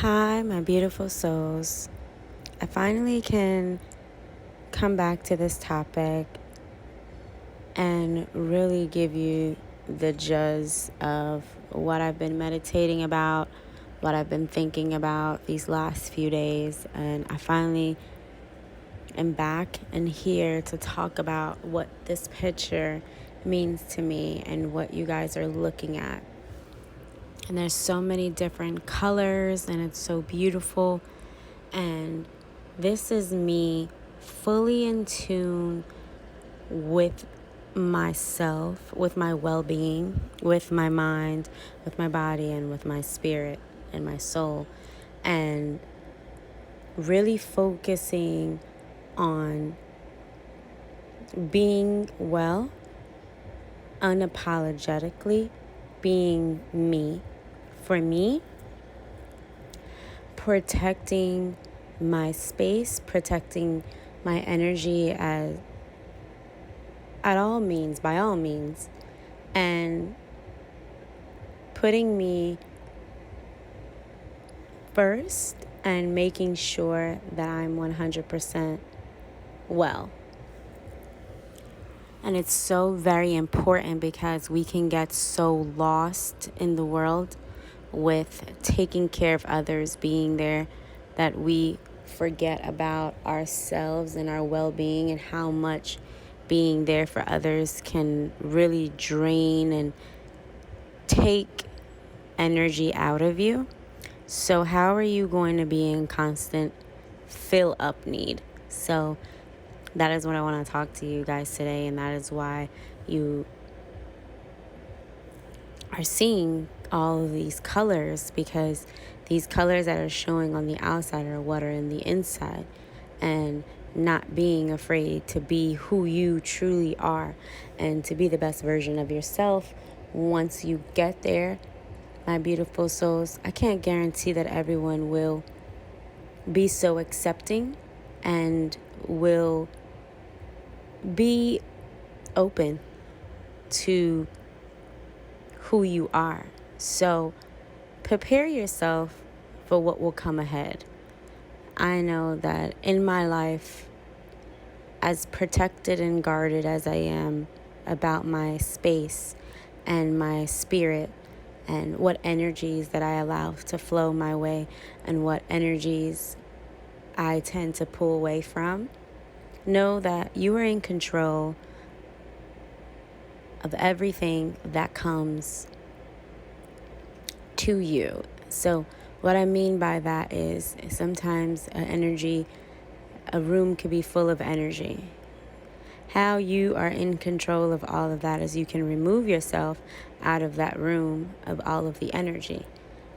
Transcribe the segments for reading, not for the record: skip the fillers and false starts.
Hi, my beautiful souls. I finally can come back to this topic and really give you the juzz of what I've been meditating about, what I've been thinking about these last few days. And I finally am back and here to talk about what this picture means to me and what you guys are looking at. And there's so many different colors, and it's so beautiful. And this is me fully in tune with myself, with my well-being, with my mind, with my body, and with my spirit and my soul. And really focusing on being well, unapologetically, being me. For me, protecting my space, protecting my energy by all means, and putting me first and making sure that I'm 100% well. And it's so very important because we can get so lost in the world with taking care of others, being there, that we forget about ourselves and our well-being, and how much being there for others can really drain and take energy out of you. So how are you going to be in constant fill up need? So that is what I want to talk to you guys today, and that is why you are seeing all of these colors, because these colors that are showing on the outside are what are in the inside. And not being afraid to be who you truly are and to be the best version of yourself. Once you get there, my beautiful souls, I can't guarantee that everyone will be so accepting and will be open to who you are. So prepare yourself for what will come ahead. I know that in my life, as protected and guarded as I am about my space and my spirit, and what energies that I allow to flow my way and what energies I tend to pull away from, know that you are in control of everything that comes to you. So what I mean by that is sometimes a room could be full of energy. How you are in control of all of that is you can remove yourself out of that room of all of the energy.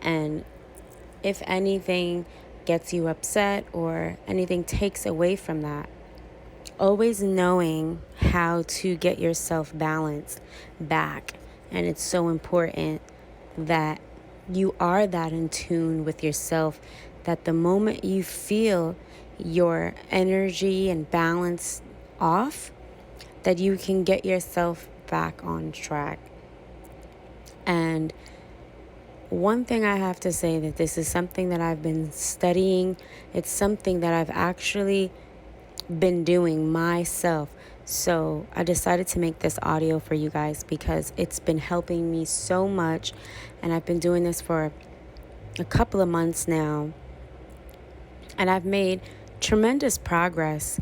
And if anything gets you upset or anything takes away from that, always knowing how to get yourself balanced back. And it's so important that you are that in tune with yourself, that the moment you feel your energy and balance off, that you can get yourself back on track. And one thing I have to say, that this is something that I've been studying. It's something that I've actually been doing myself. So I decided to make this audio for you guys because it's been helping me so much. And I've been doing this for a couple of months now. And I've made tremendous progress.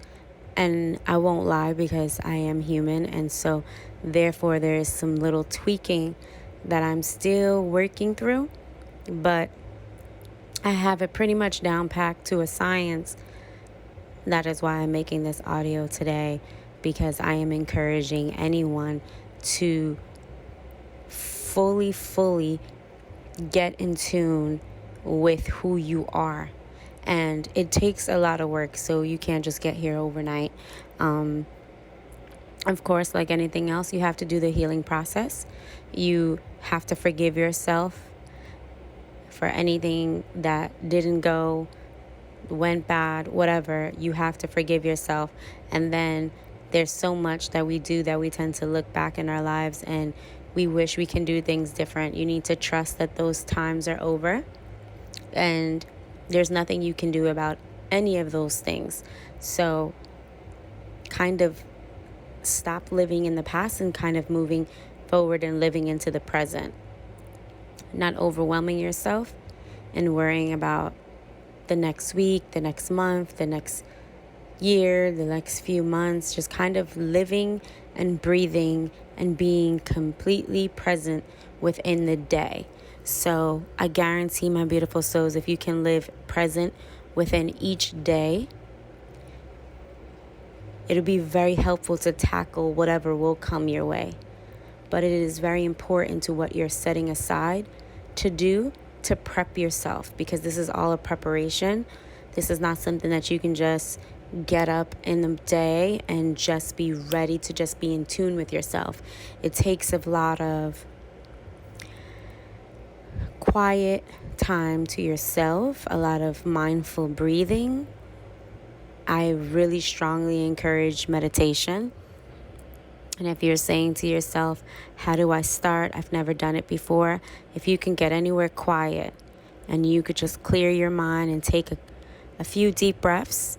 And I won't lie, because I am human. And so therefore there is some little tweaking that I'm still working through. But I have it pretty much down packed to a science. That is why I'm making this audio today, because I am encouraging anyone to fully get in tune with who you are. And it takes a lot of work, so you can't just get here overnight. Of course, like anything else, you have to do the healing process. You have to forgive yourself for anything that didn't go, went bad, whatever. You have to forgive yourself. And then there's so much that we do that we tend to look back in our lives and we wish we can do things different. You need to trust that those times are over And there's nothing you can do about any of those things. So kind of stop living in the past and kind of moving forward and living into the present. Not overwhelming yourself and worrying about the next week, the next month, the next year, the next few months. Just kind of living and breathing and being completely present within the day. So I guarantee, my beautiful souls, if you can live present within each day, it'll be very helpful to tackle whatever will come your way. But it is very important to what you're setting aside to do to prep yourself, because this is all a preparation. This is not something that you can just get up in the day and just be ready to just be in tune with yourself. It takes a lot of quiet time to yourself, a lot of mindful breathing. I really strongly encourage meditation. And if you're saying to yourself, how do I start? I've never done it before. If you can get anywhere quiet and you could just clear your mind and take a few deep breaths,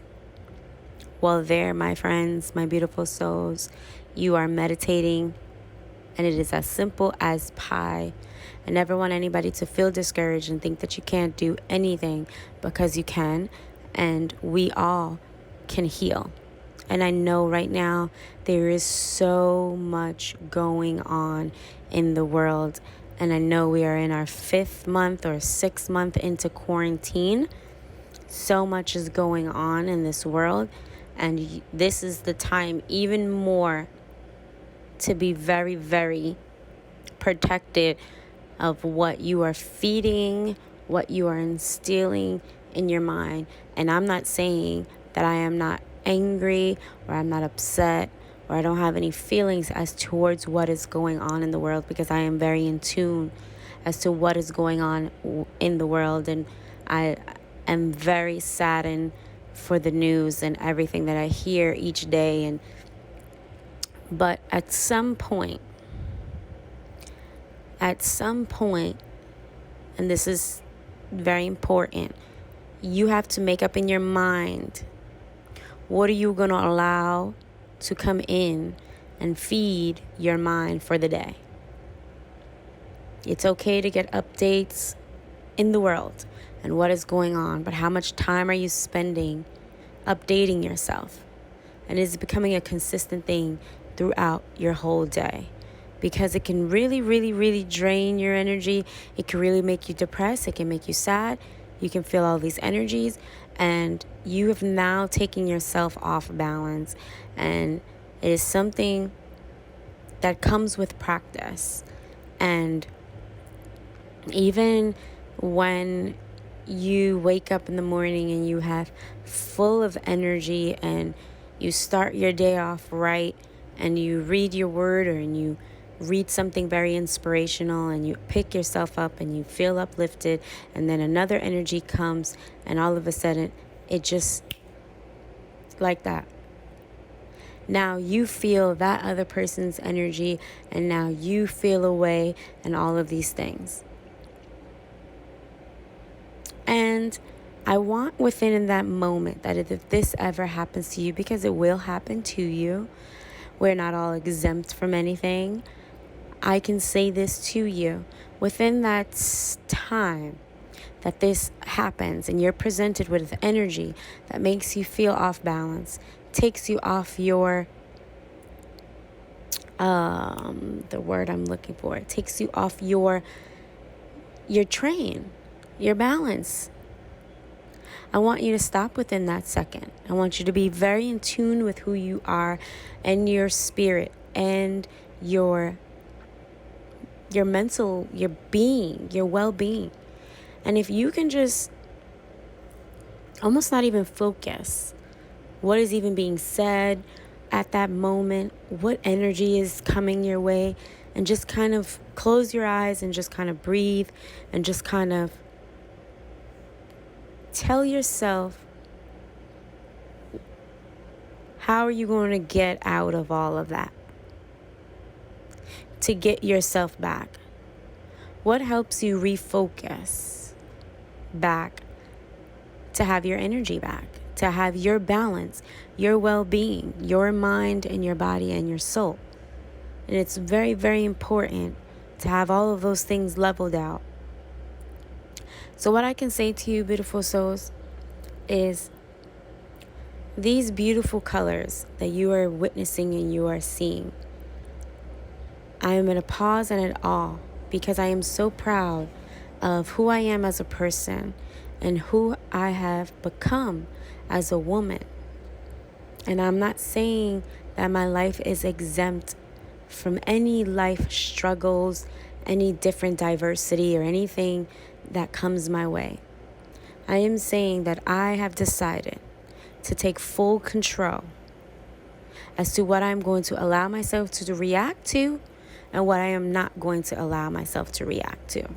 well, there, my friends, my beautiful souls, you are meditating. And it is as simple as pie. I never want anybody to feel discouraged and think that you can't do anything, because you can. And we all can heal. And I know right now there is so much going on in the world. And I know we are in our 5th month or 6th month into quarantine. So much is going on in this world. And this is the time even more to be very, very protected of what you are feeding, what you are instilling in your mind. And I'm not saying that I am not angry or I'm not upset or I don't have any feelings as towards what is going on in the world, because I am very in tune as to what is going on in the world. And I am very saddened for the news and everything that I hear each day. But at some point, and this is very important, you have to make up in your mind, what are you going to allow to come in and feed your mind for the day? It's okay to get updates in the world and what is going on, but how much time are you spending updating yourself? And it's becoming a consistent thing throughout your whole day, because it can really, really, really drain your energy. It can really make you depressed. It can make you sad. You can feel all these energies, and you have now taken yourself off balance. And it is something that comes with practice. And even when you wake up in the morning and you have full of energy and you start your day off right, and you read your word and you read something very inspirational and you pick yourself up and you feel uplifted, and then another energy comes and all of a sudden it just like that. Now you feel that other person's energy and now you feel away and all of these things. And I want within that moment that if this ever happens to you, because it will happen to you, we're not all exempt from anything. I can say this to you. Within that time that this happens and you're presented with energy that makes you feel off balance, takes you off your, the word I'm looking for, it takes you off your train, your balance. I want you to stop within that second. I want you to be very in tune with who you are and your spirit and your mental, your being, your well-being. And if you can just almost not even focus what is even being said at that moment, what energy is coming your way, and just kind of close your eyes and just kind of breathe and just kind of tell yourself, how are you going to get out of all of that? To get yourself back. What helps you refocus? back, to have your energy back, to have your balance, your well-being, your mind and your body and your soul. And it's very, very important to have all of those things leveled out. So what I can say to you, beautiful souls, is these beautiful colors that you are witnessing and you are seeing, I am at a pause and at awe because I am so proud of who I am as a person and who I have become as a woman. And I'm not saying that my life is exempt from any life struggles, any different diversity or anything that comes my way. I am saying that I have decided to take full control as to what I'm going to allow myself to react to and what I am not going to allow myself to react to.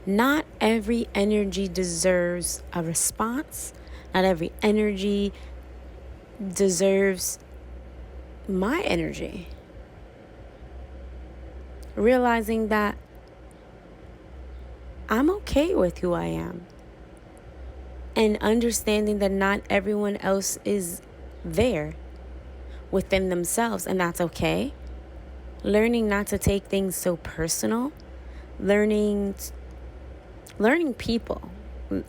Not every energy deserves a response. Not every energy deserves my energy. Realizing that I'm okay with who I am. And understanding that not everyone else is there within themselves, and that's okay. Learning not to take things so personal. Learning people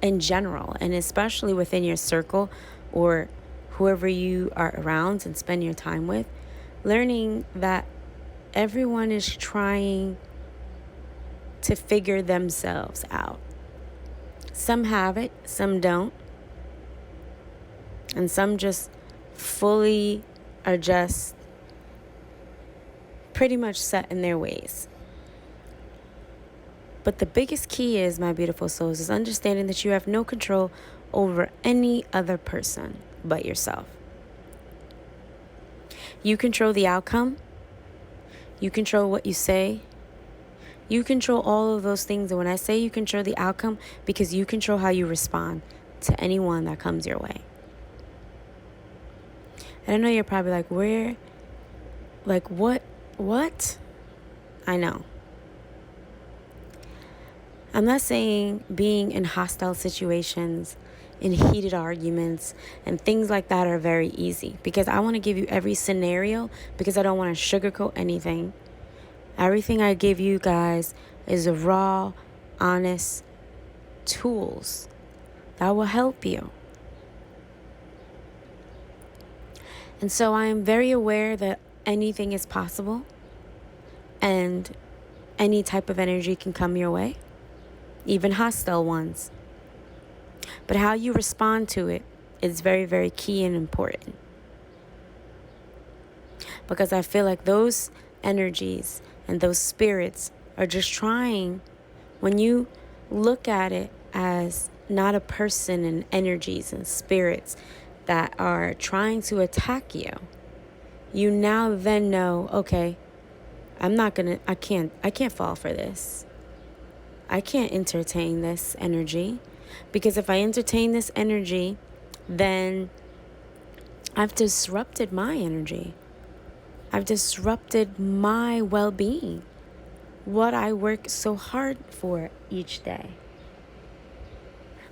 in general, and especially within your circle or whoever you are around and spend your time with. Learning that everyone is trying to figure themselves out. Some have it, some don't. And some just fully are just pretty much set in their ways. But the biggest key is, my beautiful souls, is understanding that you have no control over any other person but yourself. You control the outcome. You control what you say. You control all of those things. And when I say you control the outcome, because you control how you respond to anyone that comes your way. And I know you're probably like, where? Like, what? What? I know. I'm not saying being in hostile situations, in heated arguments, and things like that are very easy. Because I want to give you every scenario, because I don't want to sugarcoat anything. Everything I give you guys is a raw, honest tools that will help you. And so I am very aware that anything is possible and any type of energy can come your way, even hostile ones. But how you respond to it is very, very key and important. Because I feel like those energies and those spirits are just trying, when you look at it as not a person and energies and spirits that are trying to attack you, you now then know, okay, I can't fall for this. I can't entertain this energy, because if I entertain this energy, then I've disrupted my energy. I've disrupted my well-being, what I work so hard for each day.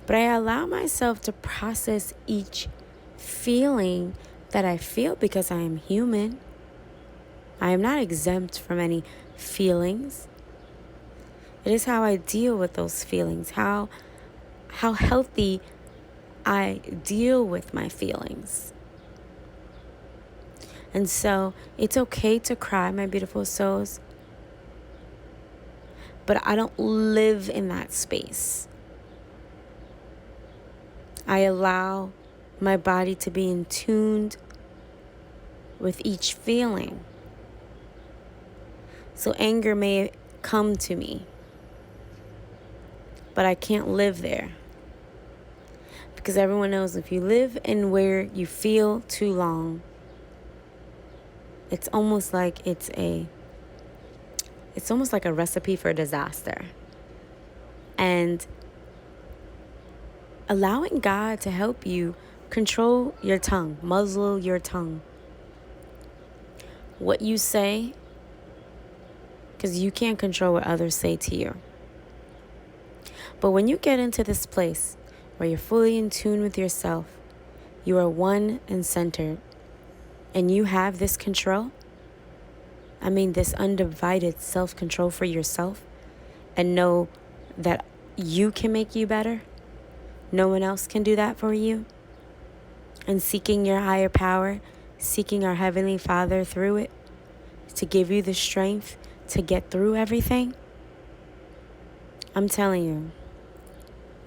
But I allow myself to process each feeling that I feel, because I am human. I am not exempt from any feelings. It is how I deal with those feelings, how healthy I deal with my feelings. And so it's okay to cry, my beautiful souls. But I don't live in that space. I allow my body to be in tune with each feeling. So anger may come to me, but I can't live there. Because everyone knows, if you live in where you feel too long, it's almost like a recipe for disaster. And allowing God to help you control your tongue, muzzle your tongue. What you say, because you can't control what others say to you. But when you get into this place where you're fully in tune with yourself, you are one and centered, and you have this control, this undivided self-control for yourself, and know that you can make you better. No one else can do that for you. And seeking your higher power, seeking our Heavenly Father through it to give you the strength to get through everything. I'm telling you,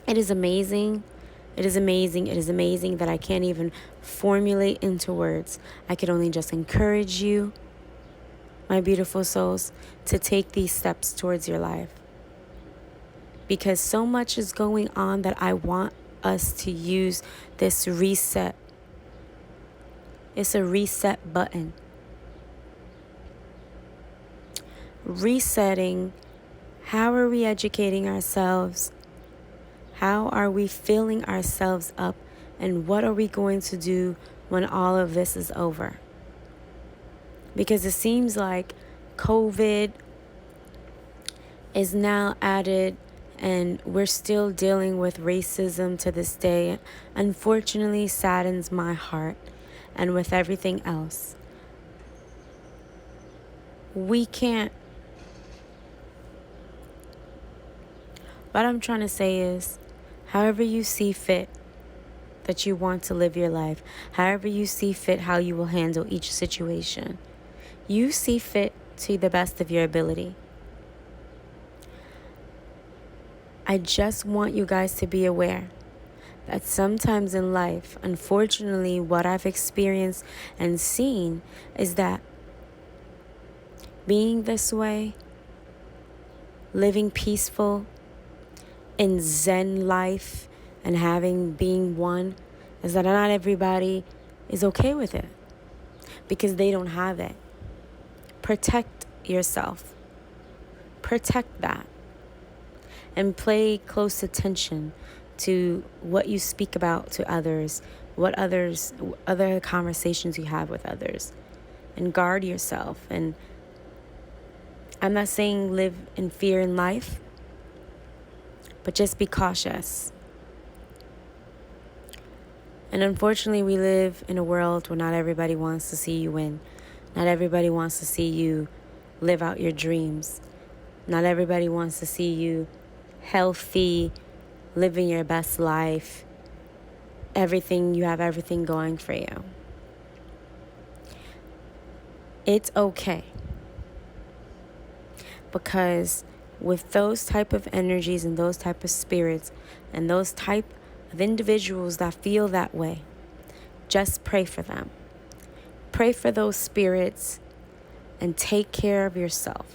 it is amazing. It is amazing. It is amazing that I can't even formulate into words. I could only just encourage you, my beautiful souls, to take these steps towards your life. Because so much is going on that I want us to use this reset. It's a reset button. Resetting. How are we educating ourselves? How are we filling ourselves up? And what are we going to do when all of this is over? Because it seems like COVID is now added, and we're still dealing with racism to this day. Unfortunately, saddens my heart. And with everything else, we can't. What I'm trying to say is, however you see fit that you want to live your life, however you see fit how you will handle each situation, you see fit to the best of your ability. I just want you guys to be aware that sometimes in life, unfortunately, what I've experienced and seen is that being this way, living peaceful in Zen life and being one, is that not everybody is okay with it because they don't have it. Protect yourself. Protect that. And pay close attention to what you speak about to others, other conversations you have with others, and guard yourself. And I'm not saying live in fear in life, but just be cautious. And unfortunately, we live in a world where not everybody wants to see you win. Not everybody wants to see you live out your dreams. Not everybody wants to see you healthy, living your best life, you have everything going for you. It's okay. Because with those type of energies and those type of spirits and those type of individuals that feel that way, just pray for them. Pray for those spirits and take care of yourself.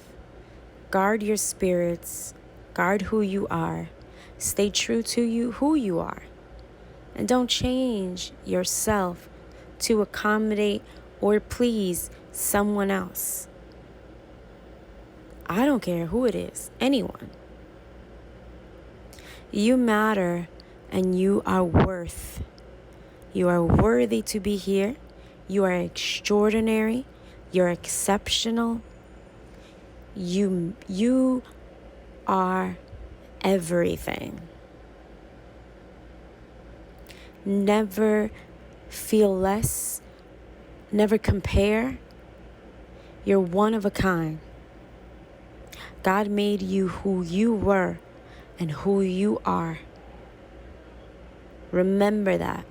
Guard your spirits. Guard who you are. Stay true to who you are. And don't change yourself to accommodate or please someone else. I don't care who it is, anyone. You matter and you are worth. You are worthy to be here. You are extraordinary. You're exceptional. You are everything. Never feel less. Never compare. You're one of a kind. God made you who you were and who you are. Remember that.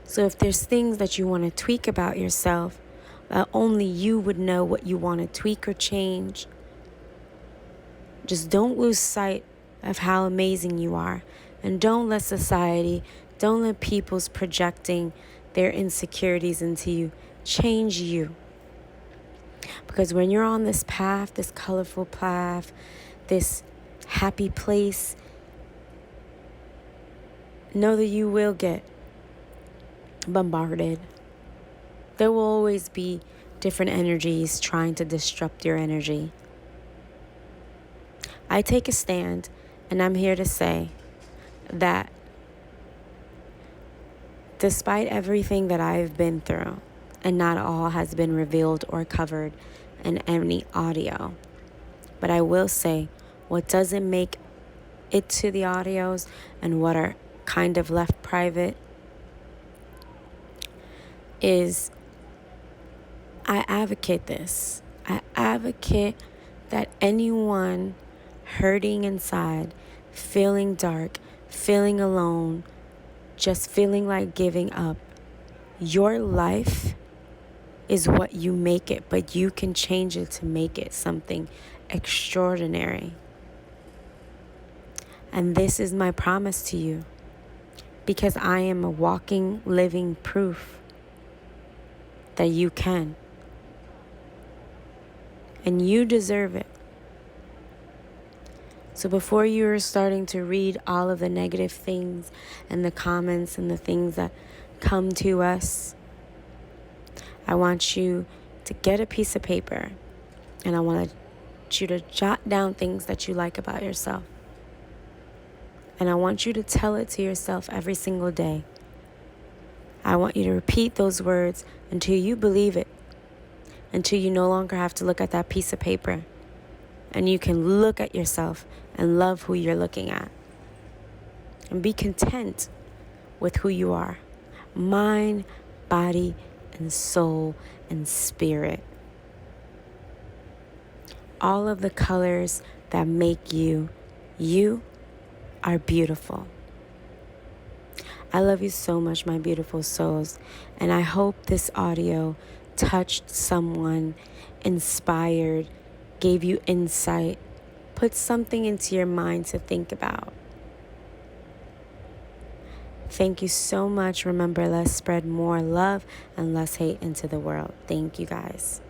So if there's things that you want to tweak about yourself, that only you would know what you want to tweak or change, just don't lose sight of how amazing you are. And don't let society, don't let people's projecting their insecurities into you change you. Because when you're on this path, this colorful path, this happy place, know that you will get bombarded. There will always be different energies trying to disrupt your energy. I take a stand, and I'm here to say that despite everything that I've been through, and not all has been revealed or covered in any audio, but I will say what doesn't make it to the audios and what are kind of left private is I advocate this. I advocate that anyone hurting inside, feeling dark, feeling alone, just feeling like giving up, your life is what you make it, but you can change it to make it something extraordinary. And this is my promise to you, because I am a walking, living proof that you can. And you deserve it. So before you're starting to read all of the negative things and the comments and the things that come to us, I want you to get a piece of paper and I want you to jot down things that you like about yourself. And I want you to tell it to yourself every single day. I want you to repeat those words until you believe it, until you no longer have to look at that piece of paper and you can look at yourself and love who you're looking at. And be content with who you are. Mind, body, and soul and spirit. All of the colors that make you, you are beautiful. I love you so much, my beautiful souls. And I hope this audio touched someone, inspired, gave you insight, put something into your mind to think about. Thank you so much. Remember, let's spread more love and less hate into the world. Thank you, guys.